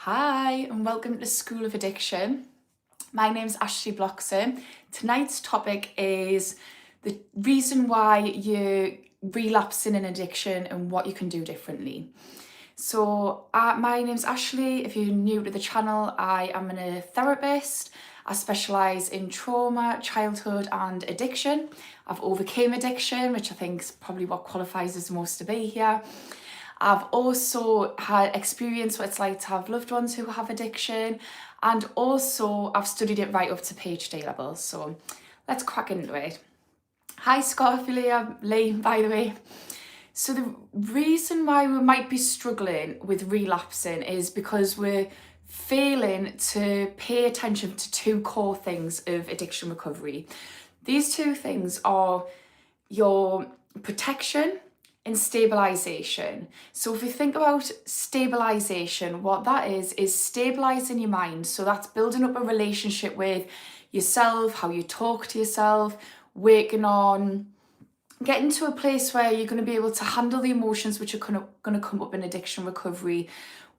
Hi and welcome to School of Addiction. My name's Ashley Bloxham. Tonight's topic is the reason why you're relapsing in addiction and what you can do differently. So my name's Ashley. If you're new to the channel, I am a therapist. I specialise in trauma, childhood and addiction. I've overcame addiction, which I think is probably what qualifies as most to be here. I've also had experience what it's like to have loved ones who have addiction, and also I've studied it right up to PhD level. So let's crack into it. Hi Scarfilia, Lee, by the way. So the reason why we might be struggling with relapsing is because we're failing to pay attention to two core things of addiction recovery. These two things are your protection and stabilisation. So if we think about stabilisation, what that is stabilising your mind. So that's building up a relationship with yourself, how you talk to yourself, working on getting to a place where you're going to be able to handle the emotions which are going to come up in addiction recovery,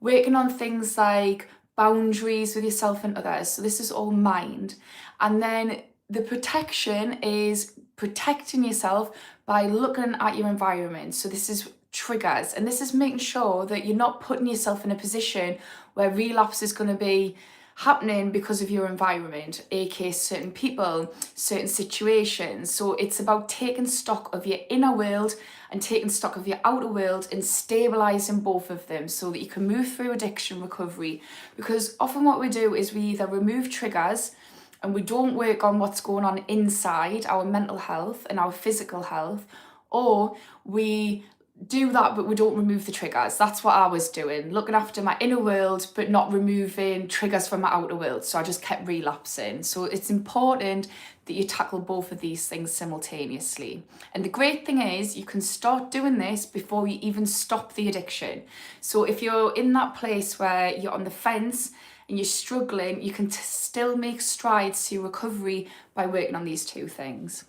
working on things like boundaries with yourself and others. So this is all mind. And then the protection is protecting yourself by looking at your environment. So this is triggers, and this is making sure that you're not putting yourself in a position where relapse is going to be happening because of your environment, aka certain people, certain situations. So it's about taking stock of your inner world and taking stock of your outer world and stabilizing both of them so that you can move through addiction recovery. Because often what we do is we either remove triggers and we don't work on what's going on inside our mental health and our physical health, or we do that but we don't remove the triggers. That's what I was doing, looking after my inner world but not removing triggers from my outer world, so I just kept relapsing. So it's important that you tackle both of these things simultaneously. And the great thing is you can start doing this before you even stop the addiction. So if you're in that place where you're on the fence and you're struggling, you can still make strides to your recovery by working on these two things.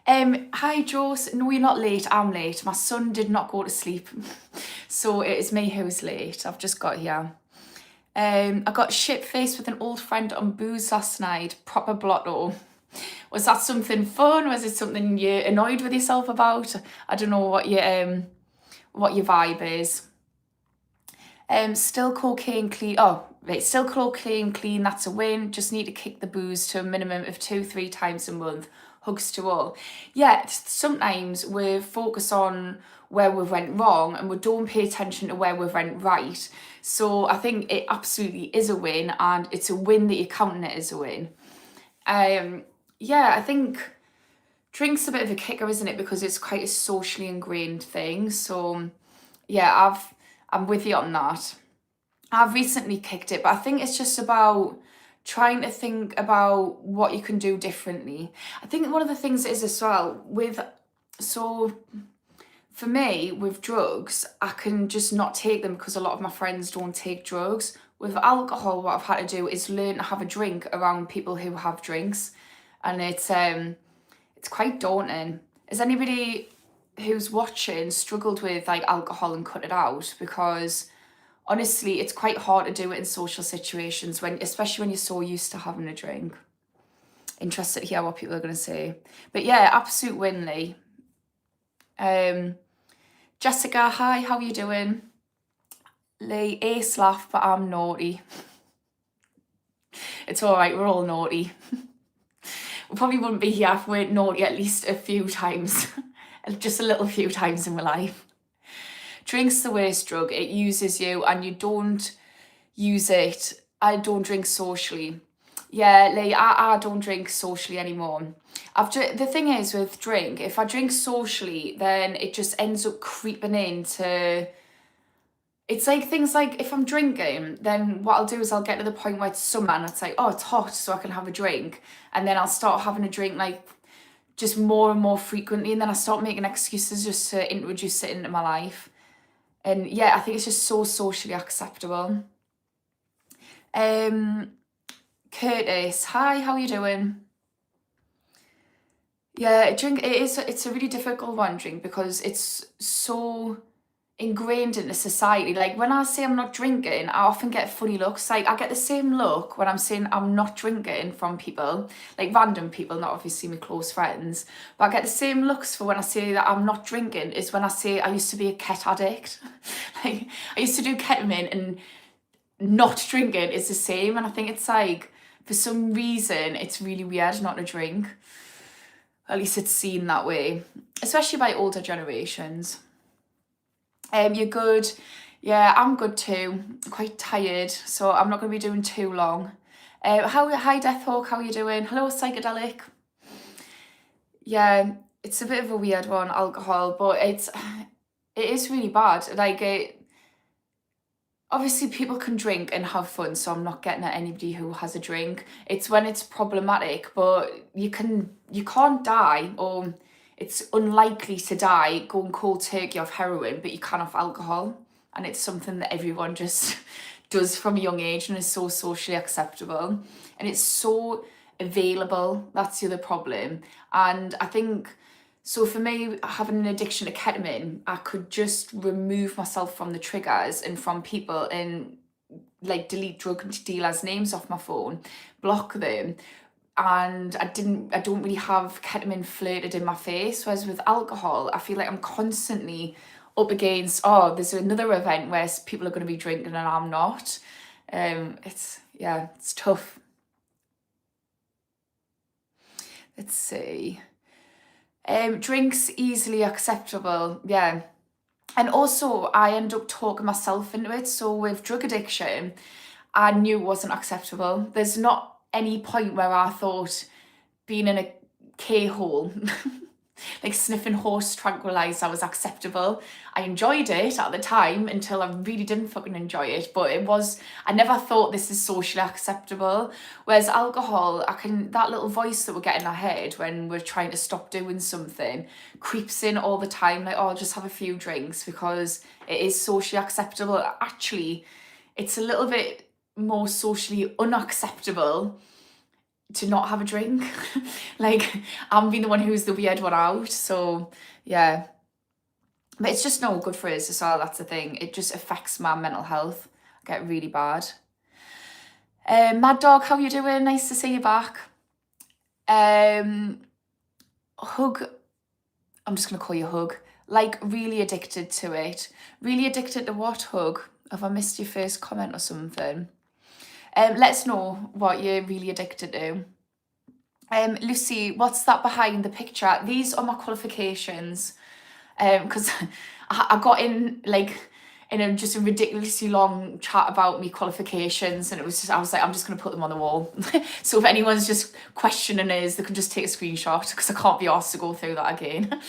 Hi Joss, no you're not late, I'm late. My son did not go to sleep, so it is me who's late. I've just got here. I got shit-faced with an old friend on booze last night, proper blotto. Was that something fun? Was it something you're annoyed with yourself about? I don't know what your vibe is. Still cocaine clean. Oh, right, still cocaine clean, that's a win. Just need to kick the booze to a minimum of 2-3 times a month. Hugs to all. Yeah, sometimes we focus on where we went wrong and we don't pay attention to where we went right. So I think it absolutely is a win, and it's a win that you're counting it as a win. Yeah, I think drink's a bit of a kicker, isn't it? Because it's quite a socially ingrained thing. So yeah, I'm with you on that. I've recently kicked it, but I think it's just about trying to think about what you can do differently. I think one of the things is as well for me, with drugs, I can just not take them because a lot of my friends don't take drugs. With alcohol, what I've had to do is learn to have a drink around people who have drinks, and it's quite daunting. Has anybody who's watching struggled with like alcohol and cut it out? Because honestly, it's quite hard to do it in social situations, especially when you're so used to having a drink. Interested to hear what people are going to say. But yeah, absolute win, Lee. Jessica, hi, how are you doing? Lee, ace laugh, but I'm naughty. It's all right, we're all naughty. We probably wouldn't be here if we weren't naughty at least a few times. Just a little few times in my life. Drink's the worst drug. It uses you and you don't use it. I don't drink socially. Yeah, Lee, I don't drink socially anymore. The thing is with drink, if I drink socially, then it just ends up creeping into... It's like things like if I'm drinking, then what I'll do is I'll get to the point where it's summer and it's like, oh, it's hot, so I can have a drink. And then I'll start having a drink like just more and more frequently. And then I start making excuses just to introduce it into my life. And yeah, I think it's just so socially acceptable. Curtis, hi, how are you doing? Yeah, it's a really difficult one, drink, because it's so ingrained into society. Like when I say I'm not drinking, I often get funny looks. Like I get the same look when I'm saying I'm not drinking from people, like random people, not obviously my close friends, but I get the same looks for when I say that I'm not drinking is when I say I used to be a ket addict. Like I used to do ketamine, and not drinking is the same. And I think it's like, for some reason, it's really weird not to drink. At least it's seen that way, especially by older generations. You're good. Yeah, I'm good too. I'm quite tired, so I'm not going to be doing too long. Hi Deathhawk, how are you doing? Hello Psychedelic. Yeah, it's a bit of a weird one, alcohol, but it is really bad. Like obviously people can drink and have fun, so I'm not getting at anybody who has a drink. It's when it's problematic, but you can't die, or it's unlikely to die going cold turkey off heroin, but you can off alcohol. And it's something that everyone just does from a young age and is so socially acceptable. And it's so available. That's the other problem. And I think, so for me, having an addiction to ketamine, I could just remove myself from the triggers and from people, and like delete drug dealers' names off my phone, block them. And I don't really have ketamine flirted in my face. Whereas with alcohol, I feel like I'm constantly up against, oh, there's another event where people are going to be drinking and I'm not. It's tough. Let's see. Drinks easily acceptable, yeah. And also I end up talking myself into it. So with drug addiction, I knew it wasn't acceptable. There's not any point where I thought being in a K-hole, like sniffing horse tranquilizer, was acceptable. I enjoyed it at the time until I really didn't fucking enjoy it, but I never thought this is socially acceptable. Whereas alcohol, that little voice that we get in our head when we're trying to stop doing something creeps in all the time, like, oh, I'll just have a few drinks because it is socially acceptable. Actually, it's a little bit more socially unacceptable to not have a drink. Like I'm being the one who's the weird one out, so yeah. But it's just no good for us as well, that's the thing. It just affects my mental health. I get really bad. Mad Dog, how you doing? Nice to see you back. Hug, I'm just gonna call you Hug. Like really addicted to it. Really addicted to what, Hug? Have I missed your first comment or something? Let us know what you're really addicted to. Lucy, what's that behind the picture? These are my qualifications. Because I got in just a ridiculously long chat about me qualifications, and I was like, I'm just gonna put them on the wall. So if anyone's just questioning us, they can just take a screenshot, because I can't be asked to go through that again.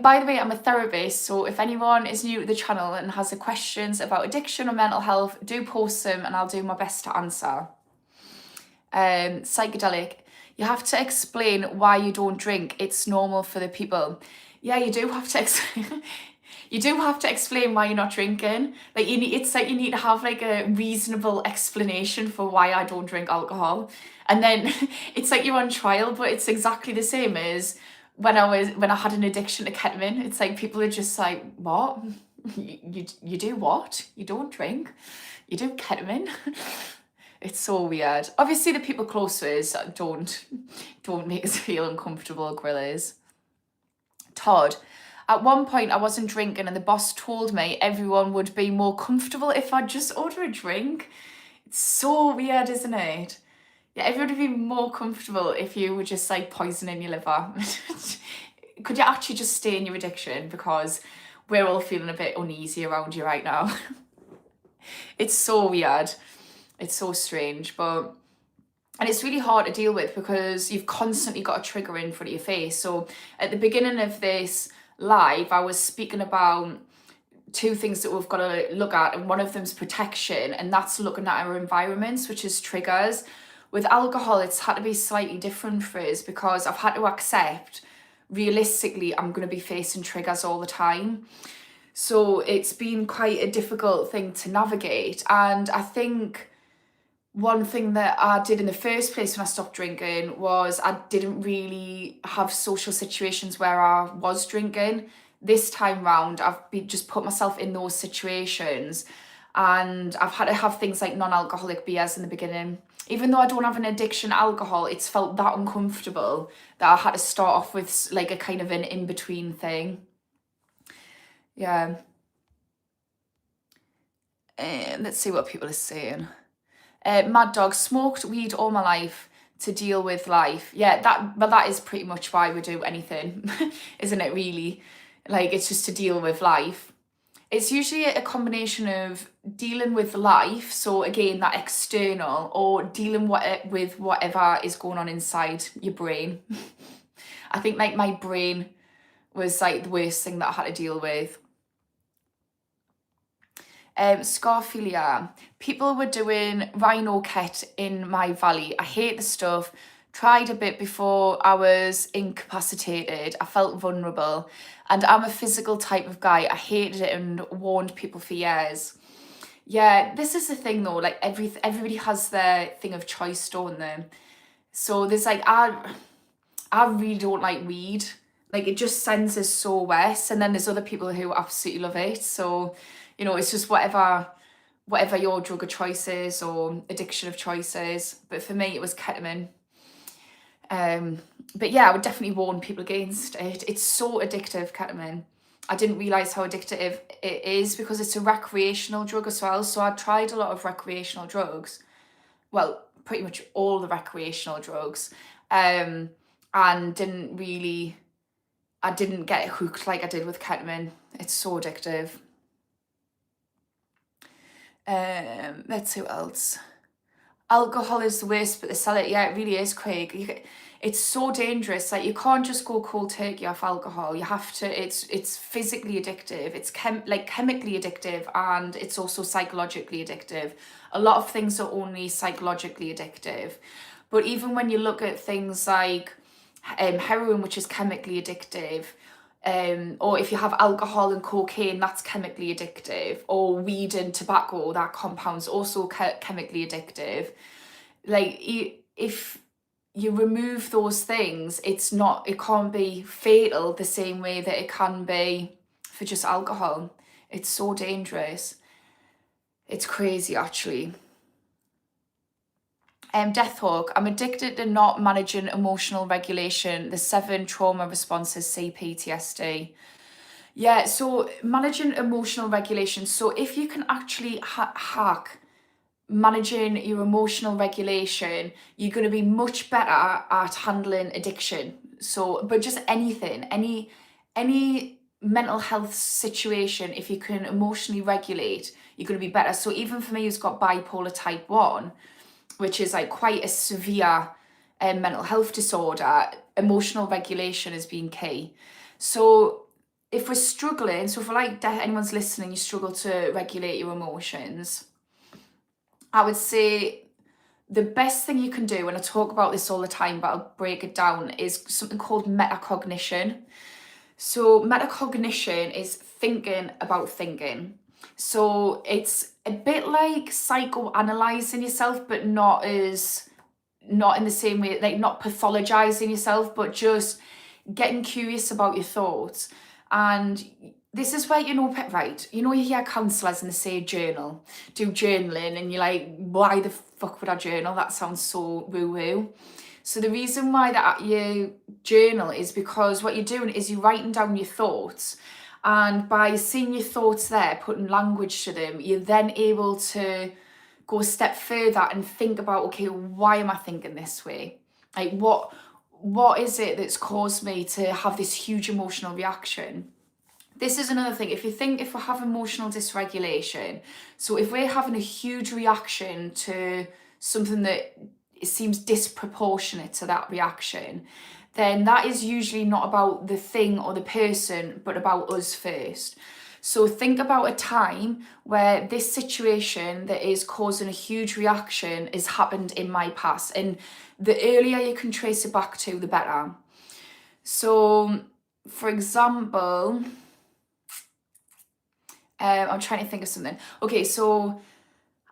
By the way, I'm a therapist, so if anyone is new to the channel and has questions about addiction or mental health, do post them and I'll do my best to answer. Psychedelic, you have to explain why you don't drink. It's normal for the people. Yeah, you do have to you do have to explain why you're not drinking. Like it's like you need to have like a reasonable explanation for why I don't drink alcohol. And then it's like you're on trial, but it's exactly the same as when I had an addiction to ketamine. It's like people are just like, what? You do what? You don't drink? You do ketamine? It's so weird. Obviously the people close to us don't make us feel uncomfortable, gorillas. Todd, at one point I wasn't drinking and the boss told me everyone would be more comfortable if I just order a drink. It's so weird, isn't it? Yeah, everyone would be more comfortable if you were just like poisoning your liver. Could you actually just stay in your addiction, because we're all feeling a bit uneasy around you right now. It's so weird. It's so strange, and it's really hard to deal with because you've constantly got a trigger in front of your face. So at the beginning of this live, I was speaking about two things that we've got to look at, and one of them's protection, and that's looking at our environments, which is triggers. With alcohol, it's had to be slightly different for us because I've had to accept, realistically, I'm going to be facing triggers all the time. So it's been quite a difficult thing to navigate. And I think one thing that I did in the first place when I stopped drinking was I didn't really have social situations where I was drinking. this time round, just put myself in those situations, and I've had to have things like non-alcoholic beers in the beginning. Even though I don't have an addiction to alcohol, it's felt that uncomfortable that I had to start off with like a kind of an in-between thing. Yeah. Let's see what people are saying. Mad Dog, smoked weed all my life to deal with life. Yeah, that is pretty much why we do anything, isn't it, really? Like, it's just to deal with life. It's usually a combination of dealing with life, so again, that external, or dealing with whatever is going on inside your brain. I think like my brain was like the worst thing that I had to deal with. Scarphilia. People were doing rhino ket in my valley. I hate the stuff. Tried a bit before I was incapacitated. I felt vulnerable. And I'm a physical type of guy. I hated it and warned people for years. Yeah, this is the thing though. Like everybody has their thing of choice, don't they? So there's like, I really don't like weed. Like, it just sends us so west. And then there's other people who absolutely love it. So, you know, it's just whatever your drug of choice is or addiction of choice is. But for me, it was ketamine. But yeah, I would definitely warn people against it. It's so addictive, ketamine. I didn't realise how addictive it is because it's a recreational drug as well. So I tried a lot of recreational drugs. Well, pretty much all the recreational drugs. And I didn't get hooked like I did with ketamine. It's so addictive. Let's see what else. Alcohol is the worst, but they sell it. Yeah, it really is, Craig. It's so dangerous. Like, you can't just go cold turkey off alcohol. You have to. It's physically addictive. It's chemically addictive, and it's also psychologically addictive. A lot of things are only psychologically addictive, but even when you look at things like heroin, which is chemically addictive, or if you have alcohol and cocaine, that's chemically addictive, or weed and tobacco, that compound's also chemically addictive. Like, if you remove those things, it can't be fatal the same way that it can be for just alcohol. It's so dangerous. It's crazy, actually. Deathhawk, I'm addicted to not managing emotional regulation, the 7 trauma responses, CPTSD. Yeah, so managing emotional regulation. So if you can actually hack managing your emotional regulation, you're going to be much better at handling addiction. So, but just anything, any mental health situation, if you can emotionally regulate, you're going to be better. So even for me, who's got bipolar type 1, which is like quite a severe mental health disorder, emotional regulation has been key. So if we're struggling, so if anyone's listening, you struggle to regulate your emotions, I would say the best thing you can do, and I talk about this all the time, but I'll break it down, is something called metacognition. So metacognition is thinking about thinking. So it's a bit like psychoanalyzing yourself, but not in the same way, like not pathologizing yourself, but just getting curious about your thoughts. And this is where, right, you hear counsellors and they say do journaling, and you're like, why the fuck would I journal? That sounds so woo-woo. So the reason why that you journal is because what you're doing is you're writing down your thoughts, and by seeing your thoughts there, putting language to them, you're then able to go a step further and think about, okay, why am I thinking this way? Like, what is it that's caused me to have this huge emotional reaction? This is another thing. If we have emotional dysregulation, so if we're having a huge reaction to something that seems disproportionate to that reaction, then that is usually not about the thing or the person, but about us first. So think about a time where this situation that is causing a huge reaction has happened in my past. And the earlier you can trace it back to, the better. So, for example, I'm trying to think of something. Okay, so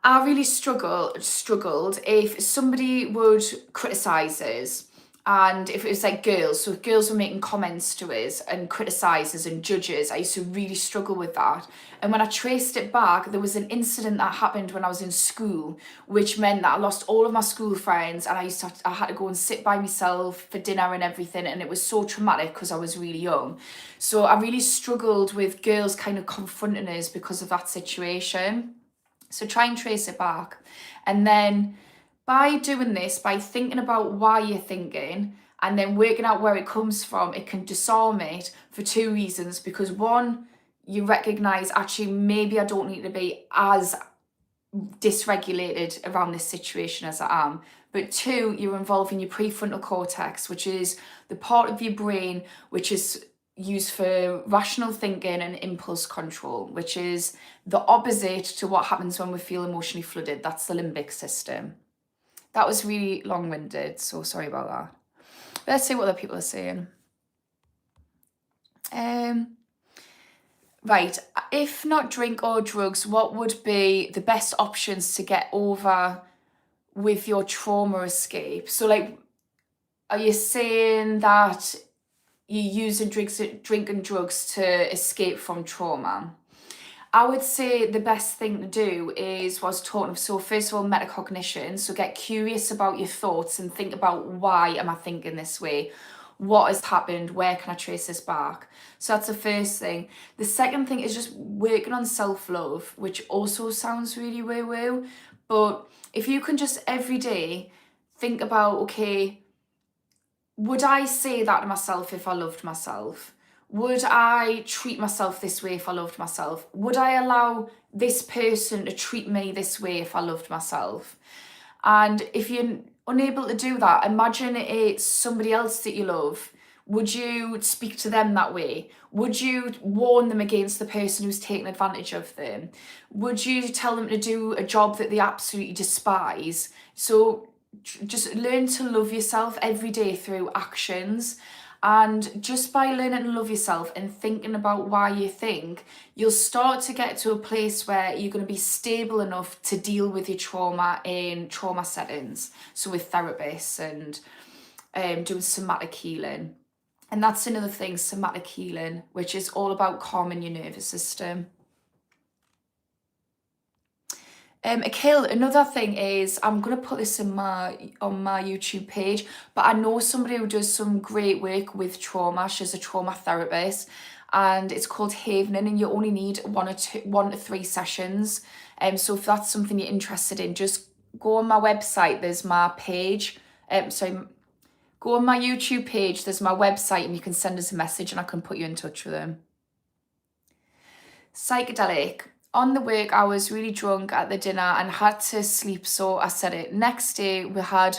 I really struggled if somebody would criticise us, And if it was like girls, so if girls were making comments to us and criticisers and judges, I used to really struggle with that. And when I traced it back, there was an incident that happened when I was in school, which meant that I lost all of my school friends, and I had to go and sit by myself for dinner and everything, and it was so traumatic because I was really young. So I really struggled with girls kind of confronting us because of that situation. So try and trace it back. And then by doing this, by thinking about why you're thinking and then working out where it comes from, it can disarm it for two reasons. Because one, you recognize, actually, maybe I don't need to be as dysregulated around this situation as I am. But two, you're involving your prefrontal cortex, which is the part of your brain which is used for rational thinking and impulse control, which is the opposite to what happens when we feel emotionally flooded. That's the limbic system. That was really long-winded, so sorry about that. Let's see what other people are saying. Right, if not drink or drugs, what would be the best options to get over with your trauma escape? So, like, are you saying that you use drink and drugs to escape from trauma? I would say the best thing to do is what I was talking of. So first of all, metacognition. So get curious about your thoughts and think about, why am I thinking this way? What has happened? Where can I trace this back? So that's the first thing. The second thing is just working on self-love, which also sounds really woo-woo. But if you can just every day think about, okay, would I say that to myself if I loved myself? Would I treat myself this way if I loved myself? Would I allow this person to treat me this way if I loved myself? And if you're unable to do that, imagine it's somebody else that you love. Would you speak to them that way? Would you warn them against the person who's taking advantage of them? Would you tell them to do a job that they absolutely despise? So just learn to love yourself every day through actions. And just by learning to love yourself and thinking about why you think, you'll start to get to a place where you're going to be stable enough to deal with your trauma in trauma settings. So with therapists and doing somatic healing. And that's another thing, somatic healing, which is all about calming your nervous system. Akil, another thing is, I'm going to put this on my YouTube page, but I know somebody who does some great work with trauma. She's a trauma therapist, and it's called Havening, and you only need 1 to 3 sessions. So if that's something you're interested in, just go on my website. There's my page. Go on my YouTube page. There's my website, and you can send us a message, and I can put you in touch with them. Psychedelic. On the work, I was really drunk at the dinner and had to sleep, so I said it. Next day, we had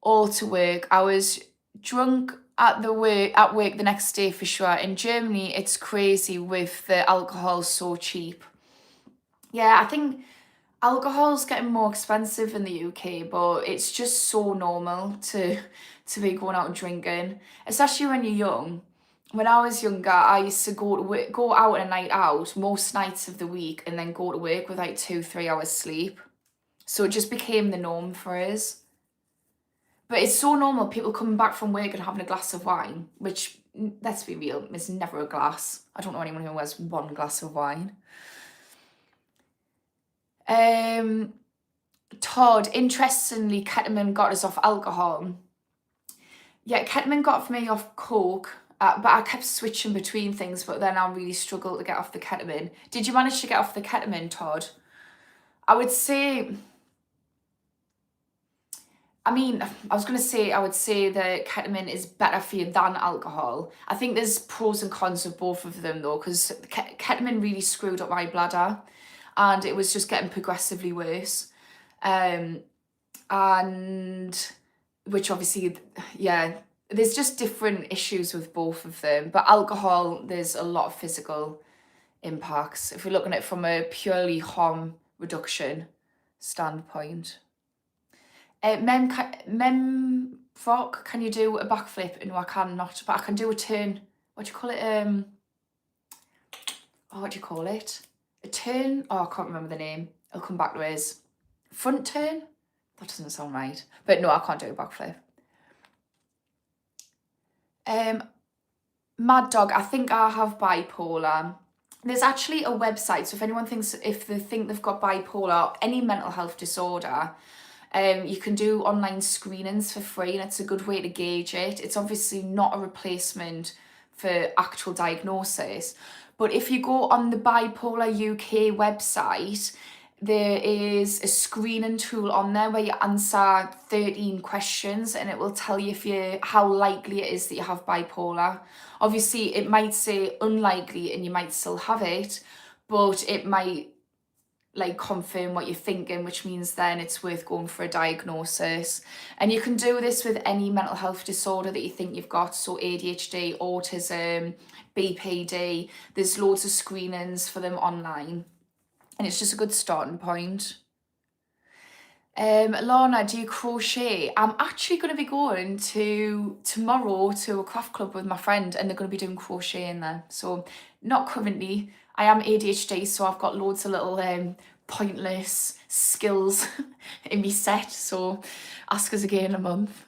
all to work. I was drunk at work the next day for sure. In Germany, it's crazy with the alcohol so cheap. Yeah, I think alcohol's getting more expensive in the UK, but it's just so normal to be going out and drinking, especially when you're young. When I was younger, I used to go out on a night out most nights of the week and then go to work with like 2-3 hours sleep. So it just became the norm for us. But it's so normal, people coming back from work and having a glass of wine, which, let's be real, is never a glass. I don't know anyone who has 1 glass of wine. Todd, interestingly, ketamine got us off alcohol. Yeah, ketamine got me off coke. But I kept switching between things, but then I really struggled to get off the ketamine. Did you manage to get off the ketamine, Todd? I would say that ketamine is better for you than alcohol. I think there's pros and cons of both of them though, because ketamine really screwed up my bladder and it was just getting progressively worse. And which obviously, yeah, there's just different issues with both of them. But alcohol, there's a lot of physical impacts if we're looking at it from a purely harm reduction standpoint. Mem Frock, can you do a backflip? No, I cannot, but I can do a turn. What do you call it? What do you call it? A turn? Oh, I can't remember the name. I'll come back to his front turn. That doesn't sound right. But no, I can't do a backflip. Mad Dog, I think I have bipolar. There's actually a website, so if anyone thinks, if they think they've got bipolar or any mental health disorder, you can do online screenings for free, and it's a good way to gauge it. It's obviously not a replacement for actual diagnosis, but if you go on the Bipolar UK website, there is a screening tool on there where you answer 13 questions and it will tell you how likely it is that you have bipolar. Obviously, it might say unlikely and you might still have it, but it might like confirm what you're thinking, which means then it's worth going for a diagnosis. And you can do this with any mental health disorder that you think you've got, so ADHD, autism, BPD. There's loads of screenings for them online, and it's just a good starting point. Lorna, do you crochet? I'm actually going to be going tomorrow to a craft club with my friend, and they're going to be doing crocheting there. So not currently. I am ADHD, so I've got loads of little pointless skills in me set. So ask us again in a month.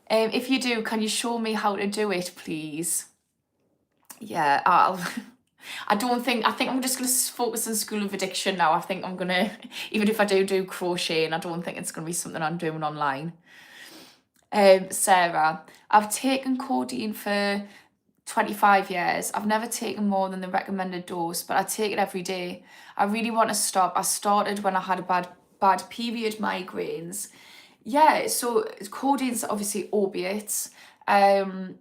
If you do, can you show me how to do it, please? Yeah, I think I'm just going to focus on School of Addiction now. I think I'm going to, even if I do crocheting, I don't think it's going to be something I'm doing online. Sarah, I've taken codeine for 25 years. I've never taken more than the recommended dose, but I take it every day. I really want to stop. I started when I had a bad period migraines. Yeah, so codeine's obviously opiates. Sarah,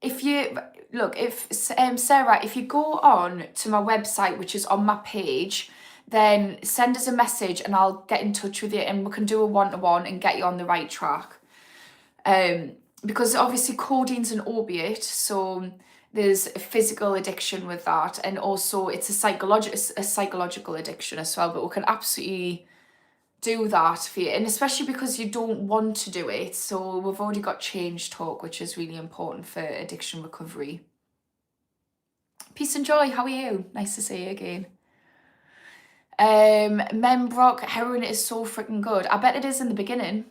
if you go on to my website, which is on my page, then send us a message and I'll get in touch with you and we can do a one-to-one and get you on the right track. Because obviously codeine's an opiate, so there's a physical addiction with that, and also it's a psychological addiction as well, but we can absolutely do that for you, and especially because you don't want to do it. So we've already got change talk, which is really important for addiction recovery. Peace and joy, how are you? Nice to see you again. Membrock, heroin is so freaking good. I bet it is in the beginning.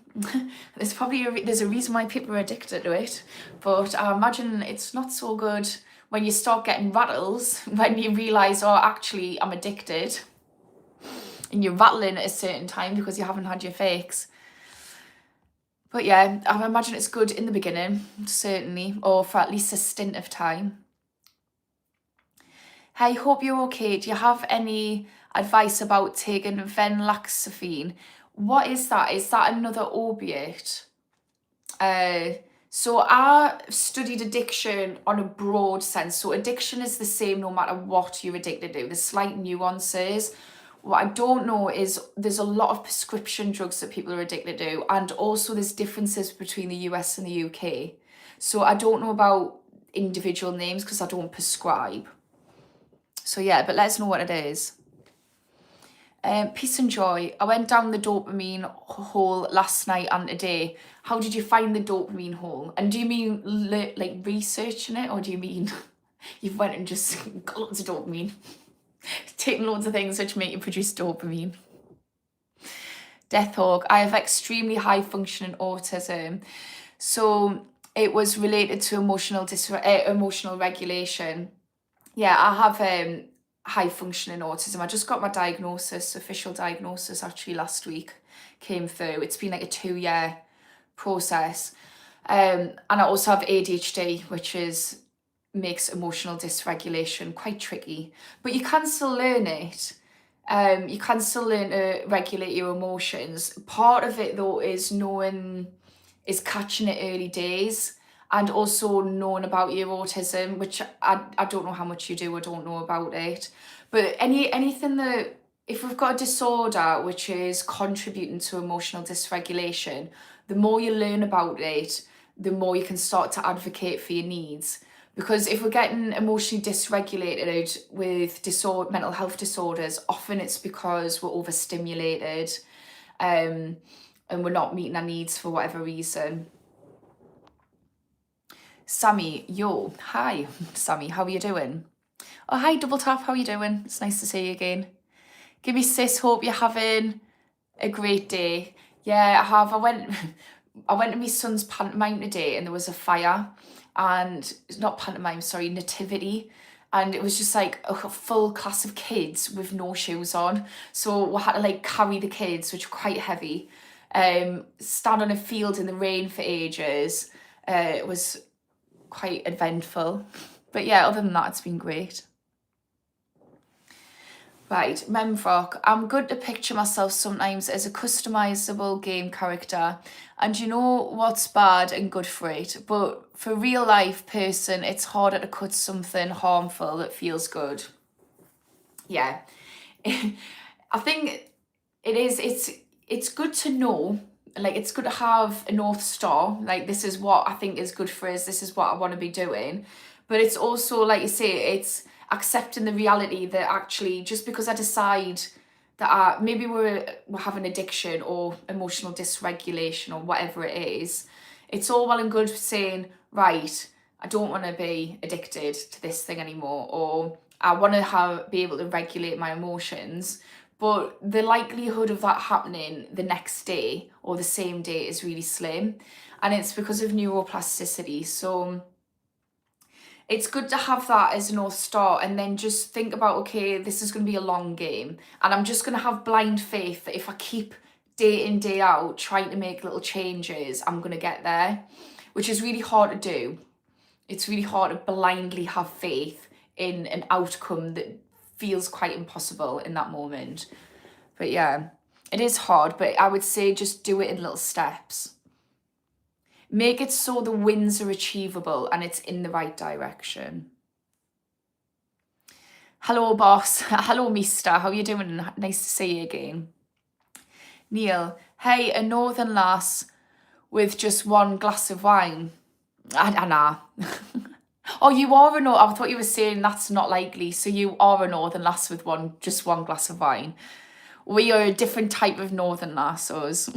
There's probably there's a reason why people are addicted to it, but I imagine it's not so good when you start getting rattles, when you realise, oh, actually I'm addicted, and you're rattling at a certain time because you haven't had your fix. But yeah, I imagine it's good in the beginning, certainly, or for at least a stint of time. Hey, hope you're okay. Do you have any advice about taking venlafaxine? What is that? Is that another opiate? So I studied addiction on a broad sense. So addiction is the same no matter what you're addicted to. There's slight nuances. What I don't know is there's a lot of prescription drugs that people are addicted to, and also there's differences between the US and the UK. So I don't know about individual names because I don't prescribe. So yeah, but let us know what it is. Peace and joy. I went down the dopamine hole last night and today. How did you find the dopamine hole? And do you mean like researching it, or do you mean you've went and just got lots of dopamine? Taking loads of things which make you produce dopamine. Deathhawk, I have extremely high functioning autism. So it was related to emotional regulation. Yeah, I have high functioning autism. I just got my official diagnosis actually last week, came through. It's been like a 2-year process. And I also have ADHD, which makes emotional dysregulation quite tricky, but you can still learn it. You can still learn to regulate your emotions. Part of it though is catching it early days, and also knowing about your autism, which I don't know how much you do, I don't know about it. But anything that, if we've got a disorder which is contributing to emotional dysregulation, the more you learn about it, the more you can start to advocate for your needs. Because if we're getting emotionally dysregulated with mental health disorders, often it's because we're overstimulated and we're not meeting our needs for whatever reason. Sammy, yo, hi, Sammy, how are you doing? Oh, hi, Double Tap, how are you doing? It's nice to see you again. Give me sis, hope you're having a great day. Yeah, I have. I went to my son's pantomime today and there was a fire, and it's not pantomime, sorry, nativity. And it was just like a full class of kids with no shoes on. So we had to like carry the kids, which were quite heavy, stand on a field in the rain for ages. It was quite eventful. But yeah, other than that, it's been great. Right, Memfrock. I'm good to picture myself sometimes as a customizable game character. And you know what's bad and good for it. But for real life person, it's harder to cut something harmful that feels good. Yeah. I think it's good to know, like it's good to have a North Star, like this is what I think is good for us, this is what I want to be doing. But it's also, like you say, it's accepting the reality that actually just because I decide that maybe we're having addiction or emotional dysregulation or whatever it is, it's all well and good saying, right, I don't want to be addicted to this thing anymore, or I want to be able to regulate my emotions. But the likelihood of that happening the next day or the same day is really slim. And it's because of neuroplasticity. So it's good to have that as a North Star, and then just think about, okay, this is going to be a long game. And I'm just going to have blind faith that if I keep day in, day out trying to make little changes, I'm going to get there, which is really hard to do. It's really hard to blindly have faith in an outcome that feels quite impossible in that moment. But yeah, it is hard, but I would say just do it in little steps. Make it so the wins are achievable and it's in the right direction. Hello, boss. Hello, mister. How are you doing? Nice to see you again. Neil, hey, a northern lass with just one glass of wine. Nah. Oh, you are a northern. I thought you were saying that's not likely. So you are a northern lass with just one glass of wine. We are a different type of northern lassos.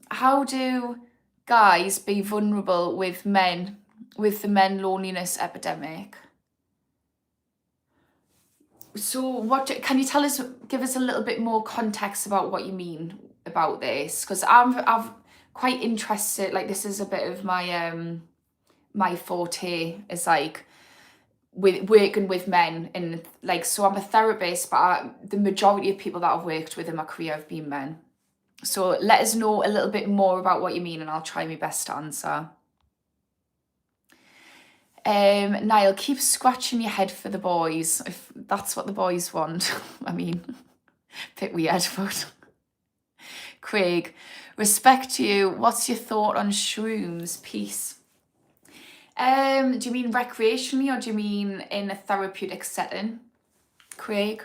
How do guys be vulnerable with the men loneliness epidemic? So what can you give us a little bit more context about what you mean about this? Because I'm quite interested, like this is a bit of my my forte is like with working with men, and like, so I'm a therapist, but the majority of people that I've worked with in my career have been men. So let us know a little bit more about what you mean and I'll try my best to answer. Niall, keep scratching your head for the boys, if that's what the boys want. I mean, a bit weird, but... Craig, respect to you. What's your thought on shrooms? Peace. Do you mean recreationally or do you mean in a therapeutic setting? Craig?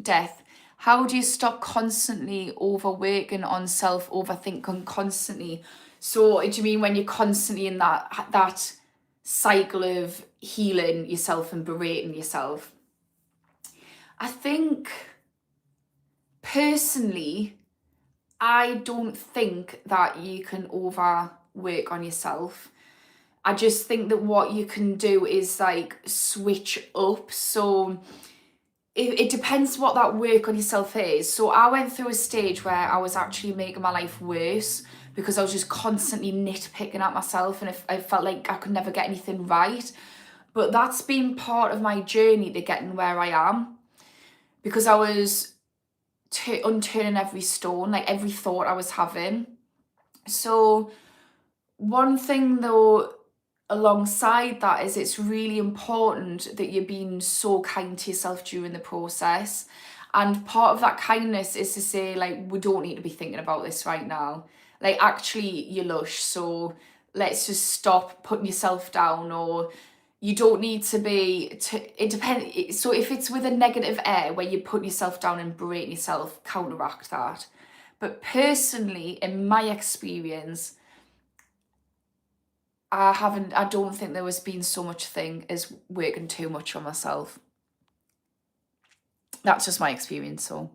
Death. How do you stop constantly overworking on self, overthinking constantly? So do you mean when you're constantly in that cycle of healing yourself and berating yourself? I think personally, I don't think that you can overwork on yourself. I just think that what you can do is like switch up. So it depends what that work on yourself is. So I went through a stage where I was actually making my life worse because I was just constantly nitpicking at myself, and I felt like I could never get anything right. But that's been part of my journey to getting where I am, because I was unturning every stone, like every thought I was having. So one thing though, alongside that, is it's really important that you're being so kind to yourself during the process. And part of that kindness is to say, like, we don't need to be thinking about this right now. Like, actually, you're lush, so let's just stop putting yourself down. Or you don't need to be, it depends. So if it's with a negative air where you're putting yourself down and berating yourself, counteract that. But personally, in my experience, I don't think there has been so much thing as working too much on myself. That's just my experience. So,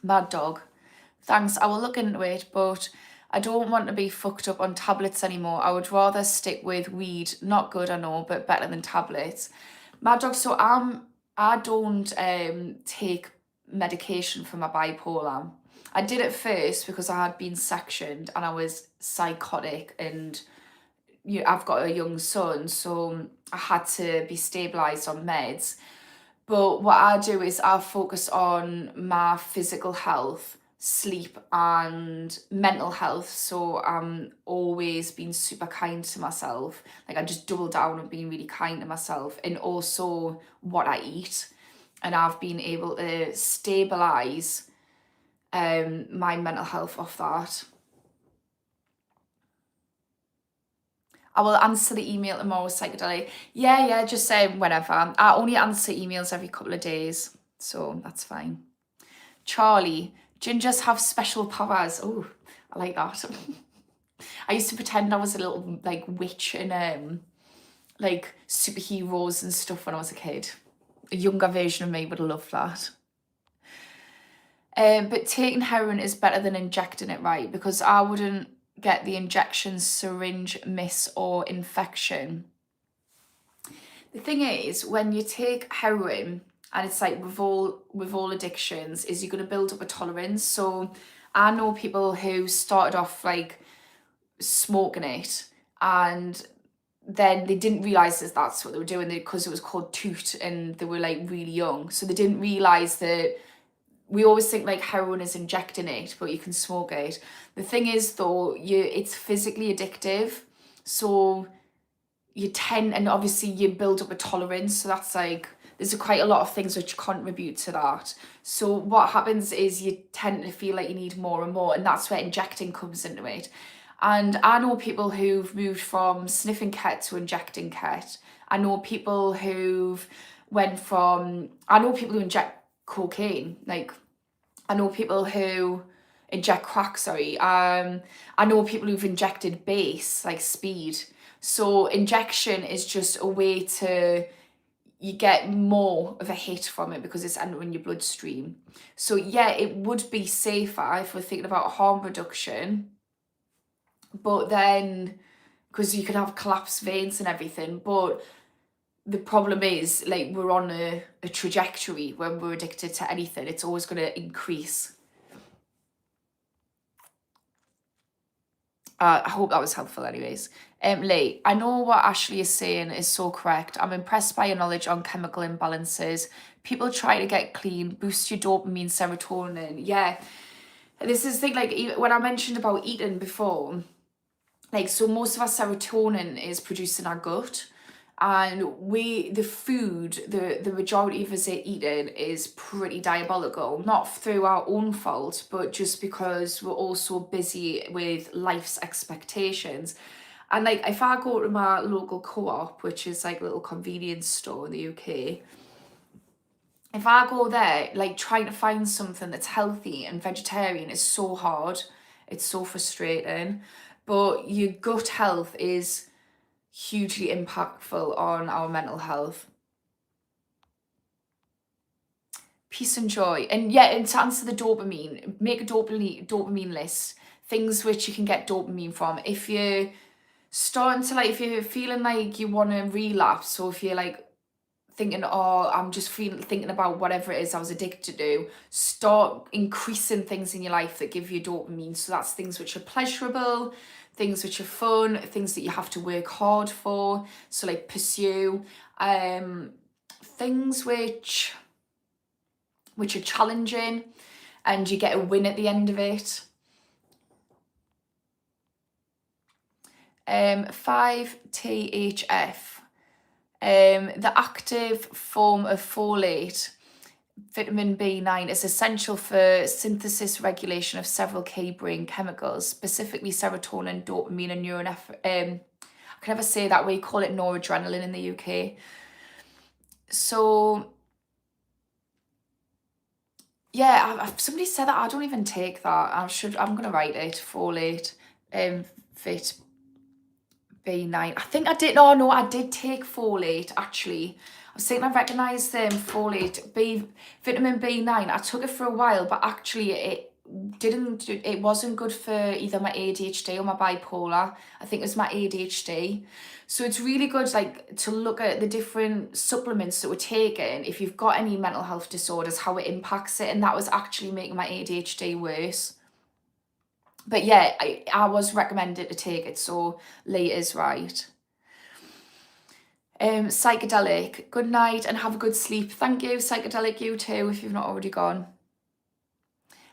Mad Dog, thanks. I will look into it, but I don't want to be fucked up on tablets anymore. I would rather stick with weed. Not good, I know, but better than tablets. Mad Dog, so I don't take medication for my bipolar. I did it first because I had been sectioned and I was psychotic, and I've got a young son, so I had to be stabilised on meds. But what I do is I focus on my physical health, sleep and mental health. So I'm always being super kind to myself. Like I just double down on being really kind to myself, and also what I eat. And I've been able to stabilise my mental health off that. I will answer the email tomorrow, psychedelic. Yeah, just whenever. I only answer emails every couple of days, so that's fine. Charlie, gingers have special powers. Oh, I like that. I used to pretend I was a little like witch and like superheroes and stuff when I was a kid. A younger version of me would have loved that. But taking heroin is better than injecting it, right? Because I wouldn't get the injection, syringe miss or infection. The thing is, when you take heroin, and it's like with all addictions, is you're going to build up a tolerance. So I know people who started off like smoking it, and then they didn't realise that that's what they were doing because it was called toot, and they were like really young, so they didn't realise that. We always think like heroin is injecting it, but you can smoke it. The thing is though, it's physically addictive, so you tend, and obviously you build up a tolerance, so that's like, there's quite a lot of things which contribute to that. So what happens is you tend to feel like you need more and more, and that's where injecting comes into it. And I know people who've moved from sniffing ket to injecting ket. I know people who inject cocaine, like I know people who inject crack, I know people who've injected base, like speed. So injection is just a way to, you get more of a hit from it because it's entering your bloodstream. So yeah, it would be safer if we're thinking about harm reduction, but then, because you could have collapsed veins and everything, but the problem is, like, we're on a trajectory when we're addicted to anything. It's always going to increase. I hope that was helpful anyways. Lee, I know what Ashley is saying is so correct. I'm impressed by your knowledge on chemical imbalances. People try to get clean, boost your dopamine, serotonin. Yeah, this is the thing, like, when I mentioned about eating before, like, so most of our serotonin is produced in our gut. And the food, the majority of us eating is pretty diabolical, not through our own fault, but just because we're all so busy with life's expectations. And like, if I go to my local co-op, which is like a little convenience store in the UK, if I go there, like trying to find something that's healthy and vegetarian is so hard. It's so frustrating. But your gut health is hugely impactful on our mental health. Peace and joy. And yeah, and to answer the dopamine, make a dopamine list. Things which you can get dopamine from. If you're starting to, like, if you're feeling like you want to relapse, or if you're like thinking, oh, I'm just thinking about whatever it is I was addicted to, start increasing things in your life that give you dopamine. So that's things which are pleasurable, things which are fun, things that you have to work hard for, so like pursue, things which are challenging and you get a win at the end of it. 5-THF, the active form of folate, vitamin B9, is essential for synthesis regulation of several key brain chemicals, specifically serotonin, dopamine, and I can never say that, we call it noradrenaline in the UK. So yeah, somebody said that, I don't even take that. I'm gonna write it, folate, vit B9. I think I did. No, I did take folate actually. I was thinking I recognised folate, vitamin B9. I took it for a while, but actually it it wasn't good for either my ADHD or my bipolar. I think it was my ADHD. So it's really good like to look at the different supplements that we're taking if you've got any mental health disorders, how it impacts it, and that was actually making my ADHD worse. But yeah, I was recommended to take it, so Lee is right. Psychedelic, good night and have a good sleep. Thank you, Psychedelic, you too, if you've not already gone.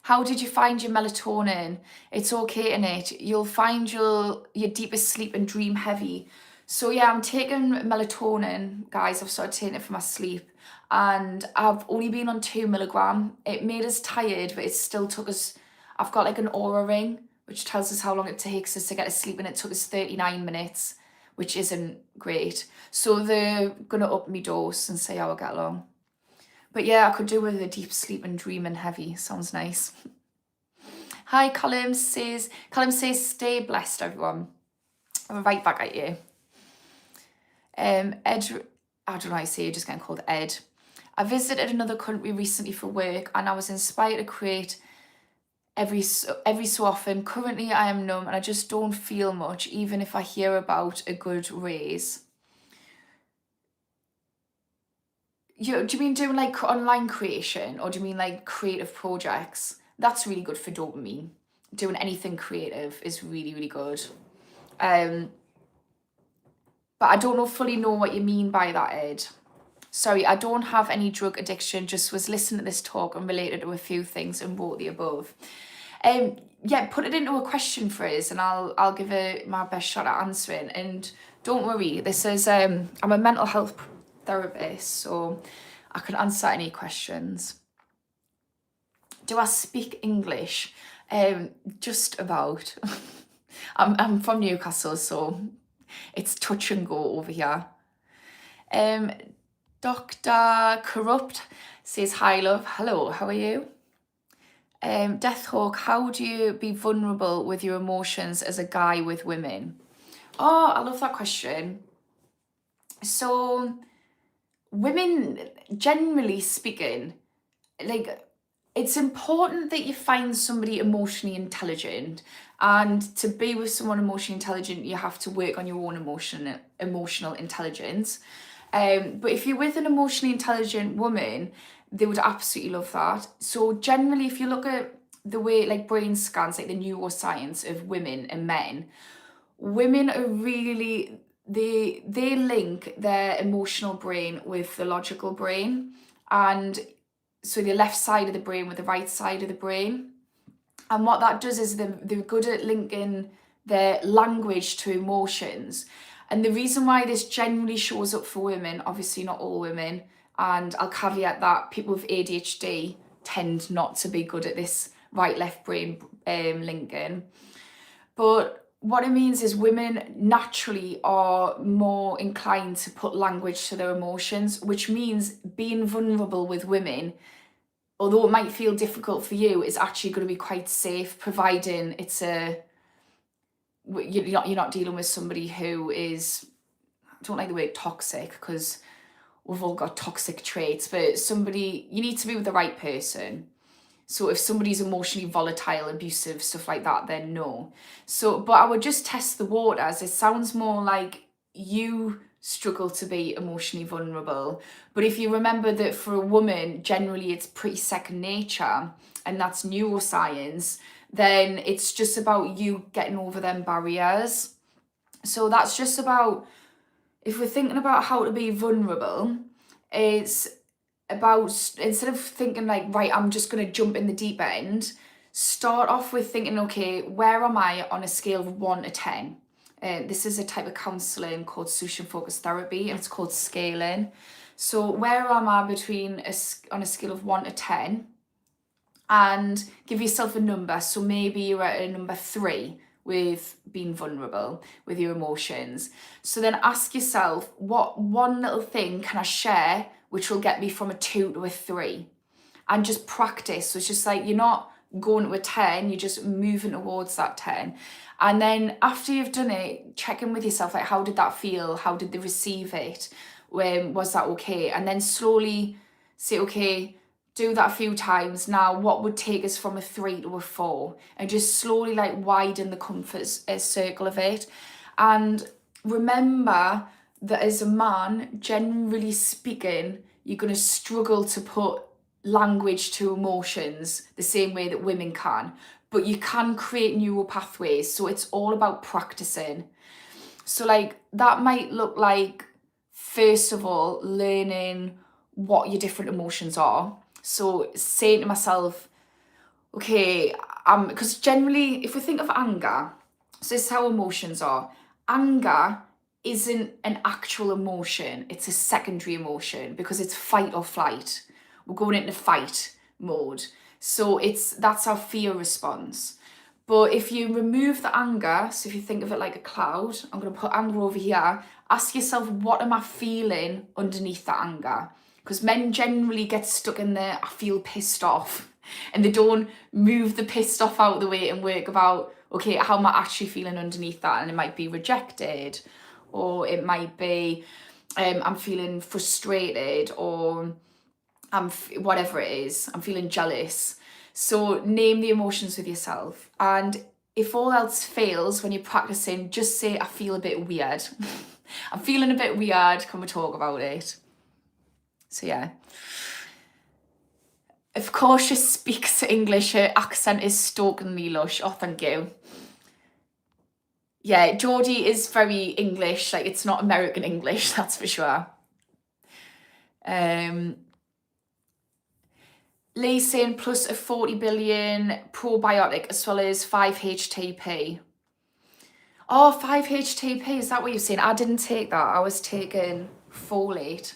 How did you find your melatonin? It's okay, innit? You'll find your deepest sleep and dream heavy. So yeah, I'm taking melatonin, guys. I've started taking it for my sleep, and I've only been on 2 milligram. It made us tired, but it still took us. I've got like an aura ring, which tells us how long it takes us to get to sleep, and it took us 39 minutes, which isn't great. So they're gonna up me dose and see how I get along. But yeah, I could do with a deep sleep and dreaming heavy. Sounds nice. Hi, Callum says, stay blessed, everyone. I'm right back at you. Ed, I don't know how I say it, just getting called Ed. I visited another country recently for work and I was inspired to create every so often. Currently, I am numb and I just don't feel much, even if I hear about a good raise. Do you mean doing like online creation, or do you mean like creative projects? That's really good for dopamine. Doing anything creative is really, really good. But I don't fully know what you mean by that, Ed. Sorry, I don't have any drug addiction, just was listening to this talk and related to a few things and wrote the above. Yeah, put it into a question for us and I'll give it my best shot at answering. And don't worry, this is I'm a mental health therapist, so I can answer any questions. Do I speak English? Just about. I'm from Newcastle, so it's touch and go over here. Dr. Corrupt says, hi love, hello, how are you? Deathhawk, how do you be vulnerable with your emotions as a guy with women? Oh, I love that question. So women, generally speaking, like, it's important that you find somebody emotionally intelligent, and to be with someone emotionally intelligent, you have to work on your own emotional intelligence. But if you're with an emotionally intelligent woman, they would absolutely love that. So generally, if you look at the way like brain scans, like the neuroscience of women and men, women are really, they link their emotional brain with the logical brain, and so the left side of the brain with the right side of the brain. And what that does is they're good at linking their language to emotions. And the reason why this generally shows up for women, obviously not all women, and I'll caveat that people with ADHD tend not to be good at this right-left brain linking. But what it means is women naturally are more inclined to put language to their emotions, which means being vulnerable with women, although it might feel difficult for you, is actually going to be quite safe, providing it's you're not dealing with somebody who is, I don't like the word toxic because we've all got toxic traits, but somebody, you need to be with the right person. So if somebody's emotionally volatile, abusive, stuff like that, then no. So, but I would just test the waters. It sounds more like you struggle to be emotionally vulnerable. But if you remember that for a woman, generally it's pretty second nature, and that's neuroscience, then it's just about you getting over them barriers. So that's just about, if we're thinking about how to be vulnerable, it's about, instead of thinking like, right, I'm just going to jump in the deep end, start off with thinking, okay, where am I on a scale of 1 to 10? This is a type of counselling called solution focused therapy, and it's called scaling. So where am I on a scale of 1 to 10? And give yourself a number. So maybe you're at a number 3 with being vulnerable with your emotions. So then ask yourself, what one little thing can I share which will get me from a 2 to a 3? And just practice. So it's just like, you're not going to a 10, you're just moving towards that 10. And then after you've done it, check in with yourself, like, how did that feel? How did they receive it? Was that okay? And then slowly say, okay, do that a few times. Now, what would take us from a 3 to a 4, and just slowly like widen the comfort circle of it. And remember that as a man, generally speaking, you're going to struggle to put language to emotions the same way that women can, but you can create neural pathways. So it's all about practicing. So like that might look like, first of all, learning what your different emotions are. So saying to myself, okay, because generally if we think of anger, so this is how emotions are. Anger isn't an actual emotion, it's a secondary emotion because it's fight or flight. We're going into fight mode. So that's our fear response. But if you remove the anger, so if you think of it like a cloud, I'm going to put anger over here, ask yourself, what am I feeling underneath that anger? Because men generally get stuck in there, I feel pissed off. And they don't move the pissed off out of the way and work about, okay, how am I actually feeling underneath that? And it might be rejected, or it might be I'm feeling frustrated, or whatever it is, I'm feeling jealous. So name the emotions with yourself. And if all else fails when you're practicing, just say, I feel a bit weird. I'm feeling a bit weird, can we talk about it? So yeah. Of course she speaks English, her accent is stokingly lush. Oh, thank you. Yeah, Geordie is very English, like it's not American English, that's for sure. Lee saying plus a 40 billion probiotic as well as 5-HTP. Oh, 5-HTP, is that what you're saying? I didn't take that, I was taking folate.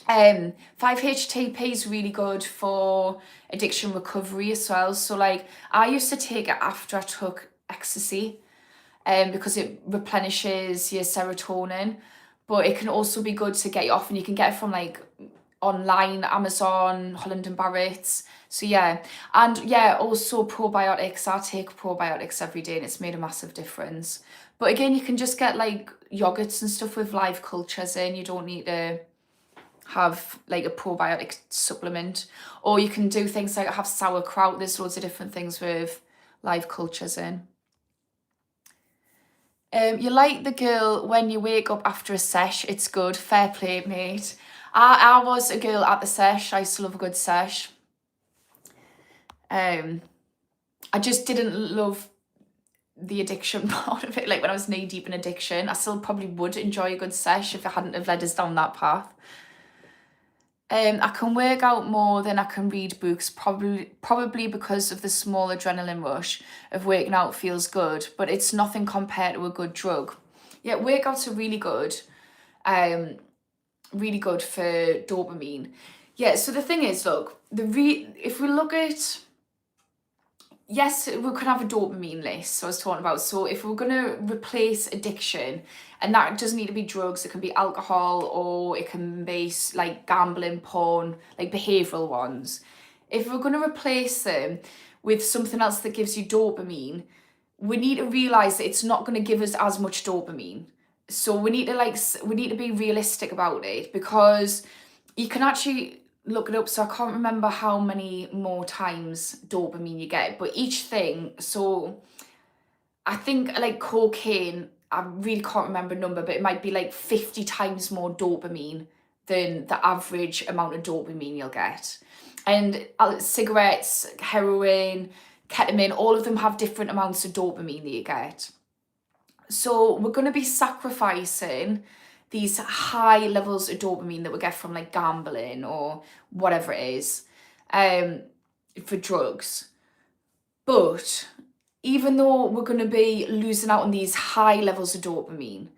5-HTP is really good for addiction recovery as well. So like I used to take it after I took ecstasy because it replenishes your serotonin, but it can also be good to get you off, and you can get it from like online, Amazon, Holland and Barrett's. So yeah, and yeah, also probiotics. I take probiotics every day and it's made a massive difference. But again, you can just get like yogurts and stuff with live cultures in. You don't need to have like a probiotic supplement, or you can do things like have sauerkraut. There's loads of different things with live cultures in. You like the girl when you wake up after a sesh, it's good, fair play, mate. I was a girl at the sesh, I used to love a good sesh. I just didn't love the addiction part of it, like when I was knee deep in addiction. I still probably would enjoy a good sesh if it hadn't have led us down that path. I can work out more than I can read books, probably because of the small adrenaline rush of working out feels good, but it's nothing compared to a good drug. Yeah, workouts are really good. Really good for dopamine. Yeah, so the thing is, look, if we look at, yes, we could have a dopamine list, so I was talking about. So if we're going to replace addiction, and that doesn't need to be drugs, it can be alcohol, or it can be like gambling, porn, like behavioural ones. If we're going to replace them with something else that gives you dopamine, we need to realise that it's not going to give us as much dopamine. So we need to be realistic about it, because you can actually look it up. So I can't remember how many more times dopamine you get, but each thing, so I think like cocaine, I really can't remember a number, but it might be like 50 times more dopamine than the average amount of dopamine you'll get. And cigarettes, heroin, ketamine, all of them have different amounts of dopamine that you get. So we're going to be sacrificing these high levels of dopamine that we get from like gambling or whatever it is for drugs. But even though we're going to be losing out on these high levels of dopamine,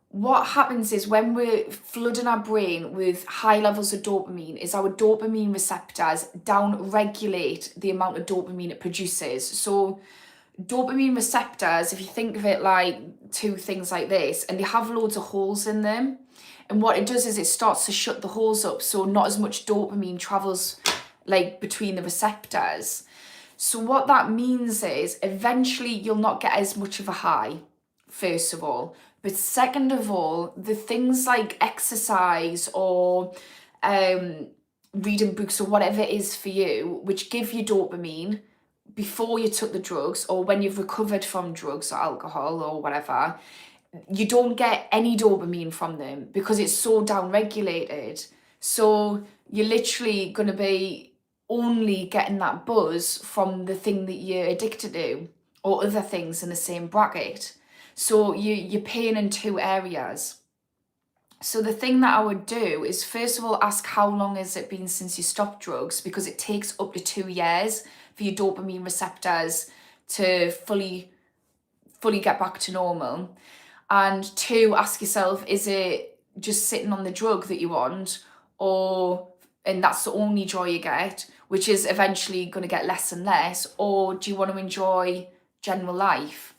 what happens is when we're flooding our brain with high levels of dopamine is our dopamine receptors down-regulate the amount of dopamine it produces. So dopamine receptors, if you think of it like two things like this, and they have loads of holes in them, and what it does is it starts to shut the holes up, so not as much dopamine travels like between the receptors. So what that means is eventually you'll not get as much of a high, first of all, but second of all, the things like exercise or reading books or whatever it is for you, which give you dopamine before you took the drugs or when you've recovered from drugs or alcohol or whatever, you don't get any dopamine from them because it's so down-regulated. So you're literally going to be only getting that buzz from the thing that you're addicted to or other things in the same bracket. So you're paying in two areas. So the thing that I would do is, first of all, ask how long has it been since you stopped drugs, because it takes up to 2 years for your dopamine receptors to fully get back to normal. And two, ask yourself, is it just sitting on the drug that you want, and that's the only joy you get, which is eventually going to get less and less, or do you want to enjoy general life?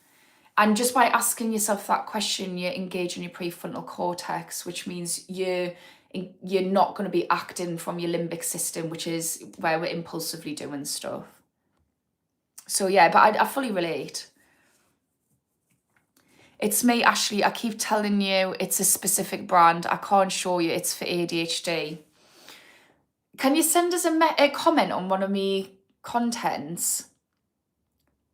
And just by asking yourself that question, you're engaging your prefrontal cortex, which means you're not going to be acting from your limbic system, which is where we're impulsively doing stuff. So yeah, but I fully relate. It's me, Ashley. I keep telling you it's a specific brand. I can't show you. It's for ADHD. Can you send us a comment on one of me contents?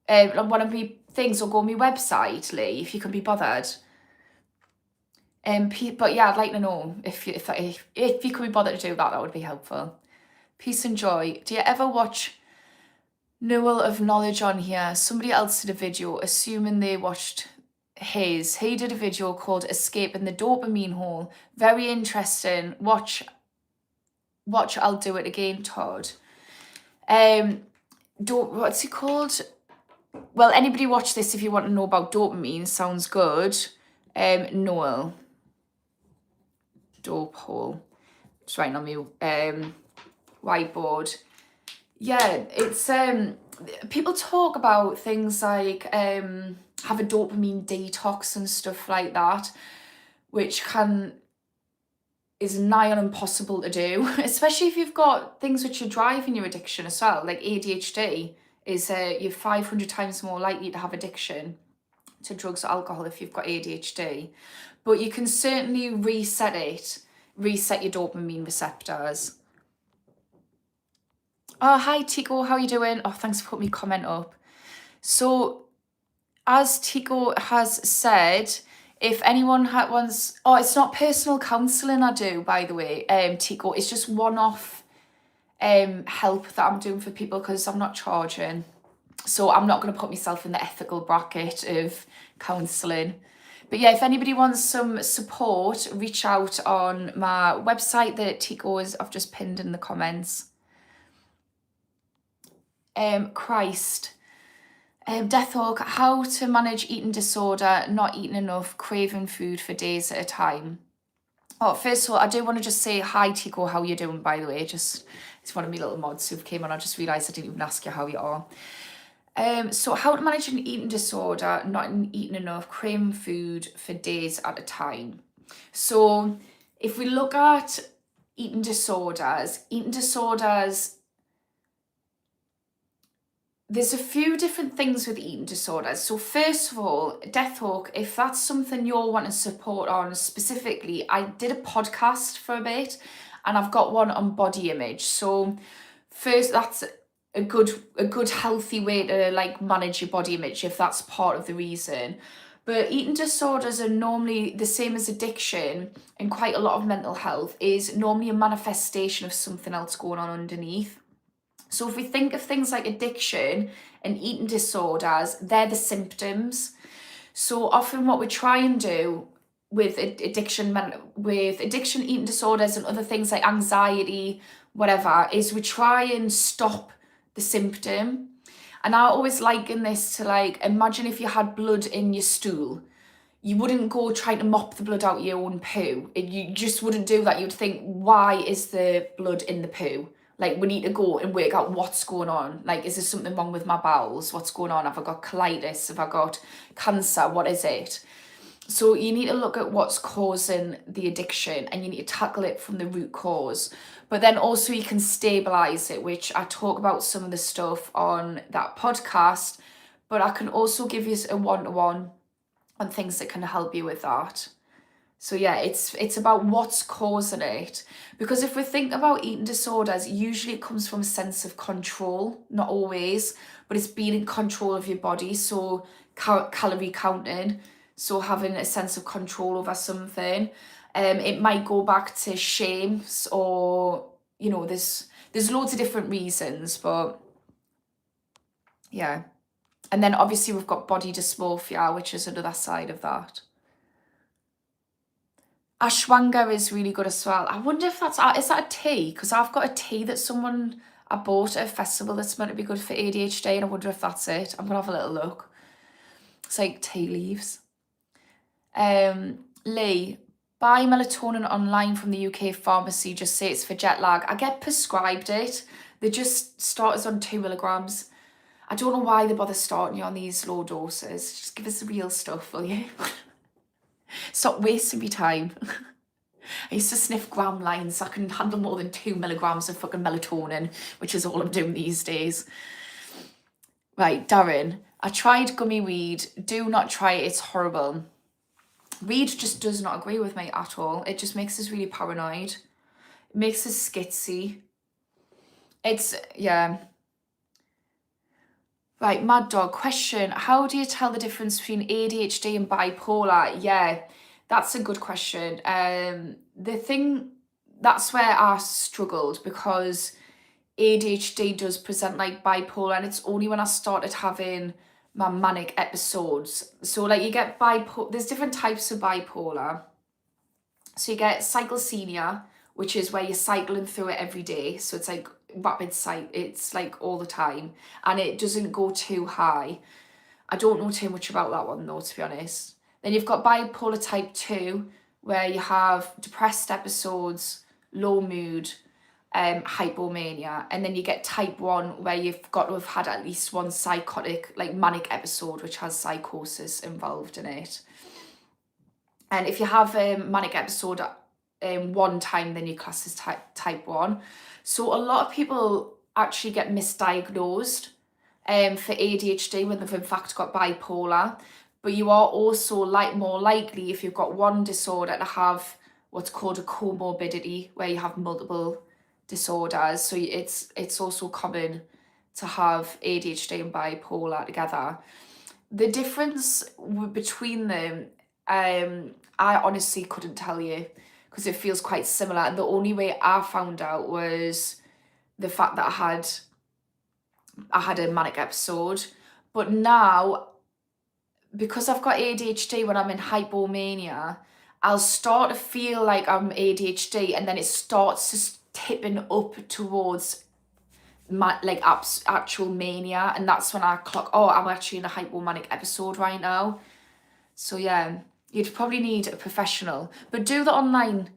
On one of me things, or go on my website, Lee, if you can be bothered. But yeah, I'd like to know if you could be bothered to do that. That would be helpful. Peace and joy. Do you ever watch Newell of Knowledge on here? Somebody else did a video, assuming they watched his. He did a video called Escaping the Dopamine Hole. Very interesting. Watch I'll Do It Again, Todd. What's it called? Well, anybody watch this if you want to know about dopamine. Sounds good. Noel. Dope hole. Just writing on my whiteboard. Yeah, it's people talk about things like have a dopamine detox and stuff like that, which is nigh on impossible to do, especially if you've got things which are driving your addiction as well, like ADHD. You're 500 times more likely to have addiction to drugs or alcohol if you've got ADHD. But you can certainly reset your dopamine receptors. Oh, hi, Tico. How are you doing? Oh, thanks for putting me comment up. So, as Tico has said, if anyone wants... Oh, it's not personal counselling I do, by the way, Tico. It's just one-off help that I'm doing for people because I'm not charging. So I'm not going to put myself in the ethical bracket of counselling. But yeah, if anybody wants some support, reach out on my website that Tico I've just pinned in the comments. Christ. Deathhawk, how to manage eating disorder, not eating enough, craving food for days at a time. Oh, first of all, I do want to just say hi, Tico. How you doing, by the way? It's one of my little mods who came on. I just realised I didn't even ask you how you are. So how to manage an eating disorder, not eating enough, craving food for days at a time. So if we look at eating disorders, there's a few different things with eating disorders. So first of all, Deathhawk, if that's something you're wanting support on specifically, I did a podcast for a bit and I've got one on body image. So first, that's a good healthy way to like manage your body image if that's part of the reason. But eating disorders are normally the same as addiction, and quite a lot of mental health is normally a manifestation of something else going on underneath. So if we think of things like addiction and eating disorders, they're the symptoms. So often what we try and do with addiction, eating disorders and other things like anxiety, whatever, is we try and stop the symptom. And I always liken this to, like, imagine if you had blood in your stool. You wouldn't go trying to mop the blood out your own poo. You just wouldn't do that. You'd think, why is the blood in the poo? Like, we need to go and work out what's going on. Like, is there something wrong with my bowels? What's going on? Have I got colitis? Have I got cancer? What is it? So you need to look at what's causing the addiction and you need to tackle it from the root cause. But then also you can stabilize it, which I talk about some of the stuff on that podcast. But I can also give you a one-to-one on things that can help you with that. So yeah, it's about what's causing it. Because if we think about eating disorders, usually it comes from a sense of control, not always, but it's being in control of your body. So calorie counting, so having a sense of control over something. It might go back to shame, or there's loads of different reasons, but yeah. And then obviously we've got body dysmorphia, which is another side of that. Ashwanga is really good as well. I wonder if is that a tea? Because I've got a tea that I bought at a festival that's meant to be good for ADHD, and I wonder if that's it. I'm gonna have a little look. It's like tea leaves. Lee, buy melatonin online from the UK pharmacy, just say it's for jet lag. I get prescribed it. They just start us on 2 milligrams. I don't know why they bother starting you on these low doses. Just give us the real stuff, will you? Stop wasting me time. I used to sniff gram lines. So I can handle more than 2 milligrams of fucking melatonin, which is all I'm doing these days. Right, Darren, I tried gummy weed. Do not try it. It's horrible. Weed just does not agree with me at all. It just makes us really paranoid. It makes us skitsy. Yeah. Right, Mad Dog, question. How do you tell the difference between ADHD and bipolar? Yeah, that's a good question. That's where I struggled, because ADHD does present like bipolar, and it's only when I started having my manic episodes. So like you get there's different types of bipolar. So you get cyclothymia, which is where you're cycling through it every day. So it's like rapid it's like all the time, and it doesn't go too high. I don't know too much about that one though, to be honest. Then you've got bipolar type 2, where you have depressed episodes, low mood, hypomania, and then you get type 1, where you've got to have had at least one psychotic, like manic episode, which has psychosis involved in it. And if you have a manic episode one time, then your class is type 1. So a lot of people actually get misdiagnosed for ADHD when they've in fact got bipolar. But you are also more likely, if you've got one disorder, to have what's called a comorbidity, where you have multiple disorders. So it's also common to have ADHD and bipolar together. The difference between them, I honestly couldn't tell you, because it feels quite similar. And the only way I found out was the fact that I had a manic episode. But now, because I've got ADHD, when I'm in hypomania, I'll start to feel like I'm ADHD, and then it starts just tipping up towards actual mania, and that's when I clock, oh, I'm actually in a hypomanic episode right now. So yeah, you'd probably need a professional, but do the online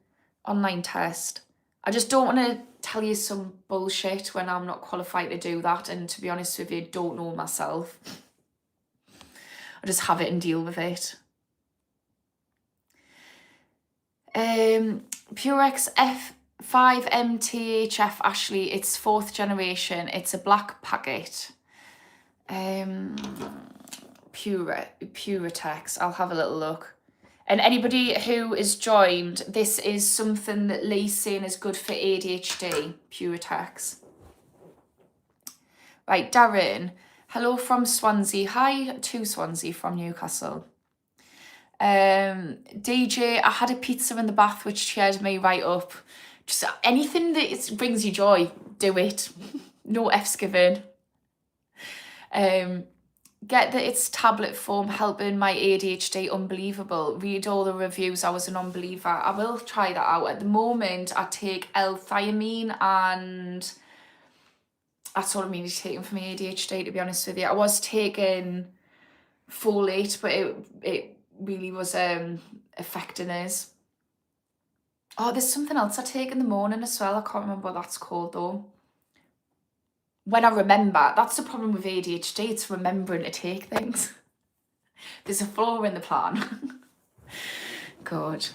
test. I just don't want to tell you some bullshit when I'm not qualified to do that, and to be honest with you, don't know myself. I just have it and deal with it. Purex F5MTHF Ashley, it's 4th generation. It's a black packet. Puretex, I'll have a little look. And anybody who is joined, this is something that Lee's saying is good for ADHD, Puretex. Right, Darren, hello from Swansea. Hi to Swansea from Newcastle. DJ, I had a pizza in the bath which cheered me right up. Just anything that brings you joy, do it. No F's given. Get that it's tablet form, helping my ADHD, unbelievable. Read all the reviews, I was a non-believer. I will try that out. At the moment, I take L-thiamine, and that's all I'm really taking for my ADHD, to be honest with you. I was taking folate, but it really was affecting us. Oh, there's something else I take in the morning as well. I can't remember what that's called though. When I remember, that's the problem with ADHD, it's remembering to take things. There's a flaw in the plan. God.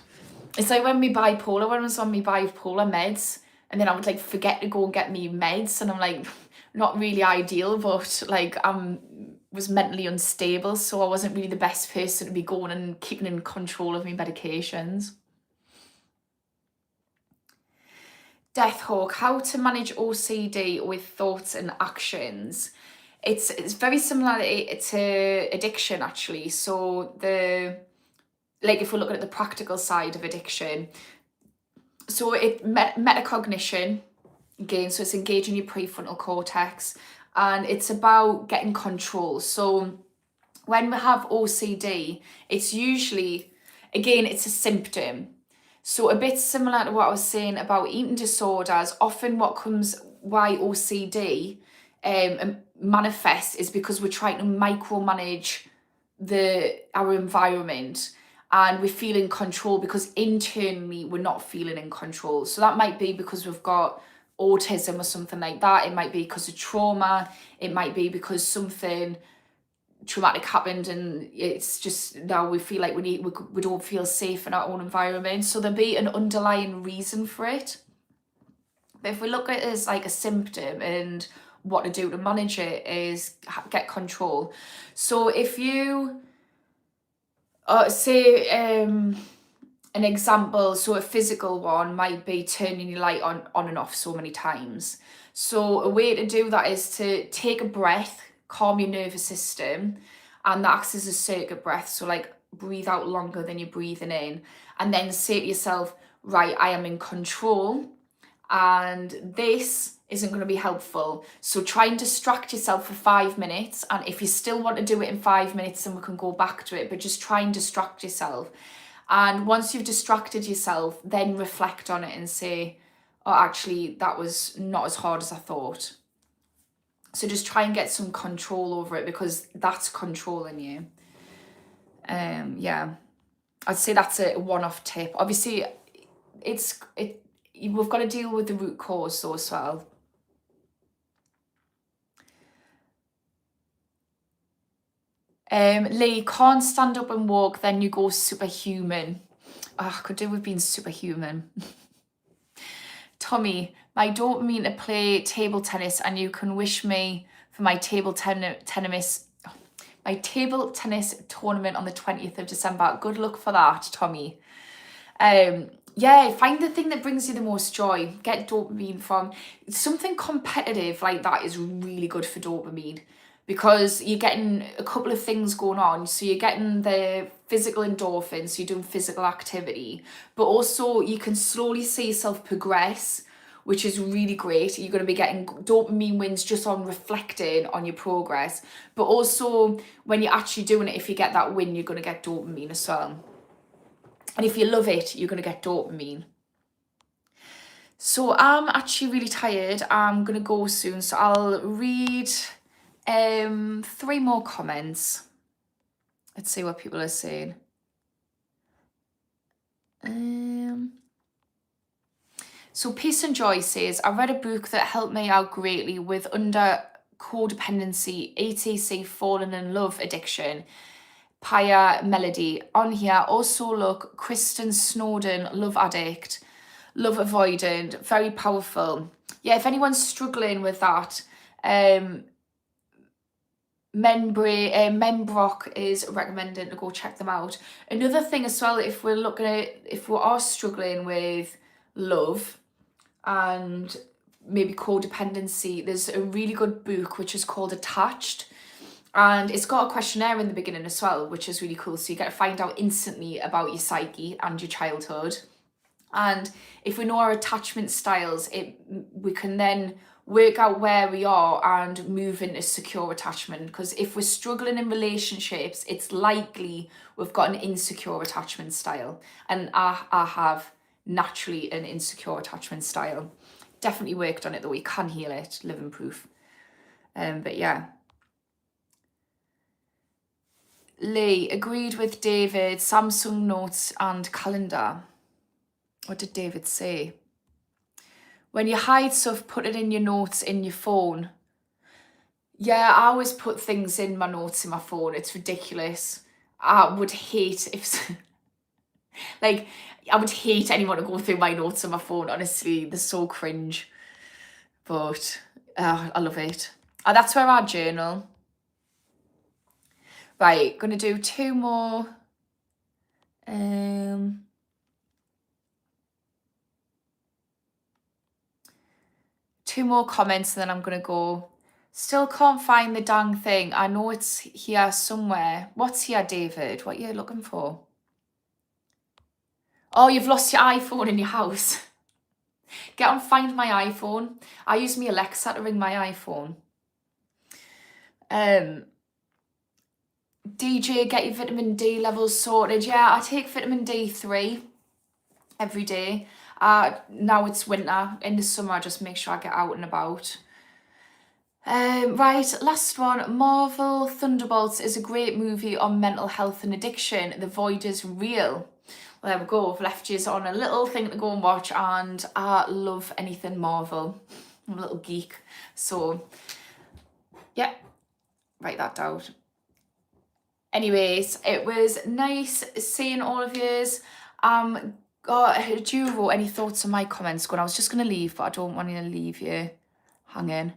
It's like when I was on my bipolar meds, and then I would like forget to go and get me meds, and I'm like, not really ideal, but like I'm was mentally unstable, so I wasn't really the best person to be going and keeping in control of my medications. Death Hawk, how to manage OCD with thoughts and actions. It's very similar to addiction, actually. So if we're looking at the practical side of addiction, so metacognition, again, so it's engaging your prefrontal cortex, and it's about getting control. So when we have OCD, it's usually, again, it's a symptom. So a bit similar to what I was saying about eating disorders, often why OCD manifests is because we're trying to micromanage our environment, and we feel in control because internally we're not feeling in control. So that might be because we've got autism or something like that. It might be because of trauma. It might be because something traumatic happened and it's just now we feel like we don't feel safe in our own environment. So there'll be an underlying reason for it. But if we look at it as like a symptom, and what to do to manage it is get control. So if you say an example, so a physical one might be turning your light on and off so many times. So a way to do that is to take a breath, calm your nervous system, and that acts as a circuit breath. So like breathe out longer than you're breathing in, and then say to yourself, right, I am in control, and this isn't going to be helpful. So try and distract yourself for 5 minutes, and if you still want to do it in 5 minutes, then we can go back to it, but just try and distract yourself. And once you've distracted yourself, then reflect on it and say, oh, actually, that was not as hard as I thought. So just try and get some control over it, because that's controlling you. Yeah, I'd say that's a one-off tip. Obviously, we've got to deal with the root cause though as well. Lee, can't stand up and walk, then you go superhuman. I could do with being superhuman. Tommy, I don't mean to play table tennis, and you can wish me for my table tennis tournament on the 20th of December. Good luck for that, Tommy. Yeah, find the thing that brings you the most joy. Get dopamine from something competitive like that. Is really good for dopamine, because you're getting a couple of things going on. So you're getting the physical endorphins, so you're doing physical activity, but also you can slowly see yourself progress, which is really great. You're going to be getting dopamine wins just on reflecting on your progress, but also when you're actually doing it, if you get that win, you're going to get dopamine as well. And if you love it, you're going to get dopamine. So I'm actually really tired. I'm going to go soon, so I'll read 3 more comments. Let's see what people are saying. So Peace and Joy says, I read a book that helped me out greatly with under codependency, etc, fallen in love addiction. Paya Melody on here. Also look, Kristen Snowden, love addict, love avoidant, very powerful. Yeah, if anyone's struggling with that, Membrock is recommending to go check them out. Another thing as well, if we are struggling with love and maybe codependency, there's a really good book which is called Attached, and it's got a questionnaire in the beginning as well, which is really cool. So you get to find out instantly about your psyche and your childhood. And if we know our attachment styles, we can then work out where we are and move into secure attachment. Because if we're struggling in relationships, it's likely we've got an insecure attachment style. And I have naturally an insecure attachment style. Definitely worked on it though. You can heal it, living proof. But yeah. Lee, agreed with David, Samsung Notes and calendar. What did David say? When you hide stuff, put it in your notes in your phone. Yeah, I always put things in my notes in my phone. It's ridiculous. I would hate if... like, I would hate anyone to go through my notes on my phone. Honestly, they're so cringe. But I love it. That's where I journal. Right, gonna do two more. Two more comments and then I'm gonna go. Still can't find the dang thing. I know it's here somewhere. What's here, David? What are you looking for? Oh, you've lost your iPhone in your house. Get on Find My iPhone. I use my Alexa to ring my iPhone. DJ, get your vitamin D levels sorted. Yeah, I take vitamin D3 every day. Now it's winter. In the summer, I just make sure I get out and about. Right, last one. Marvel Thunderbolts is a great movie on mental health and addiction. The void is real. Well, there we go. I've left you on a little thing to go and watch, and I love anything Marvel. I'm a little geek. So, yeah, write that down. Anyways, it was nice seeing all of yous. Do you wrote any thoughts on my comments? I was just going to leave, but I don't want to leave you hanging.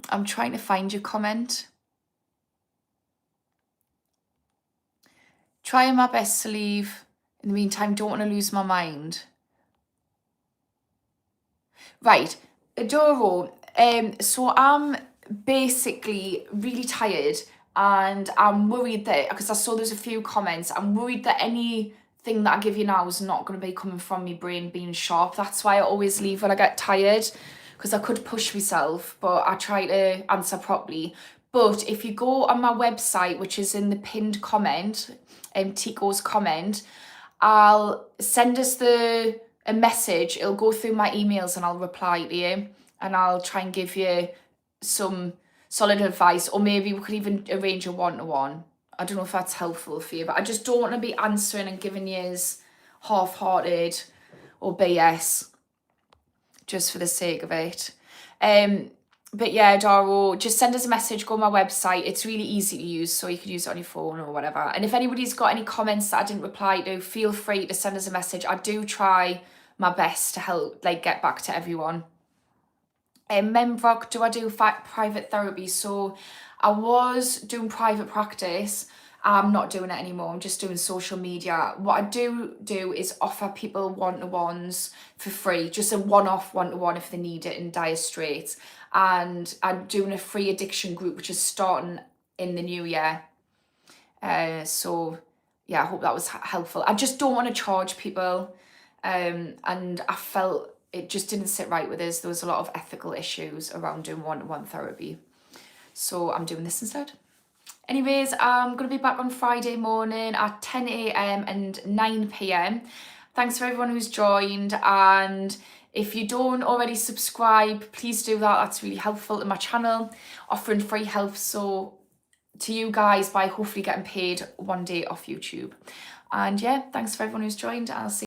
I'm trying to find your comment. Trying my best to leave. In the meantime, don't want to lose my mind. Right, Adoro. So I'm basically really tired and I'm worried that, because I saw there's a few comments, I'm worried that anything that I give you now is not going to be coming from my brain being sharp. That's why I always leave when I get tired, because I could push myself, but I try to answer properly. But if you go on my website, which is in the pinned comment, Tico's comment, I'll send us a message. It'll go through my emails and I'll reply to you and I'll try and give you some solid advice, or maybe we could even arrange a one-to-one. I don't know if that's helpful for you, but I just don't want to be answering and giving you half-hearted or BS just for the sake of it. But yeah, Daro, just send us a message, go on my website. It's really easy to use, so you can use it on your phone or whatever. And if anybody's got any comments that I didn't reply to, feel free to send us a message. I do try my best to help, get back to everyone. Membrock, do I do private therapy? So I was doing private practice. I'm not doing it anymore. I'm just doing social media. What I do is offer people one-to-ones for free, just a one-off one-to-one if they need it in dire straits. And I'm doing a free addiction group, which is starting in the new year. So yeah, I hope that was helpful. I just don't want to charge people. And I felt it just didn't sit right with us. There was a lot of ethical issues around doing one-to-one therapy. So I'm doing this instead. Anyways, I'm going to be back on Friday morning at 10 a.m. and 9 p.m. Thanks for everyone who's joined. And if you don't already subscribe, please do that. That's really helpful to my channel. Offering free help to you guys by hopefully getting paid one day off YouTube. And yeah, thanks for everyone who's joined. I'll see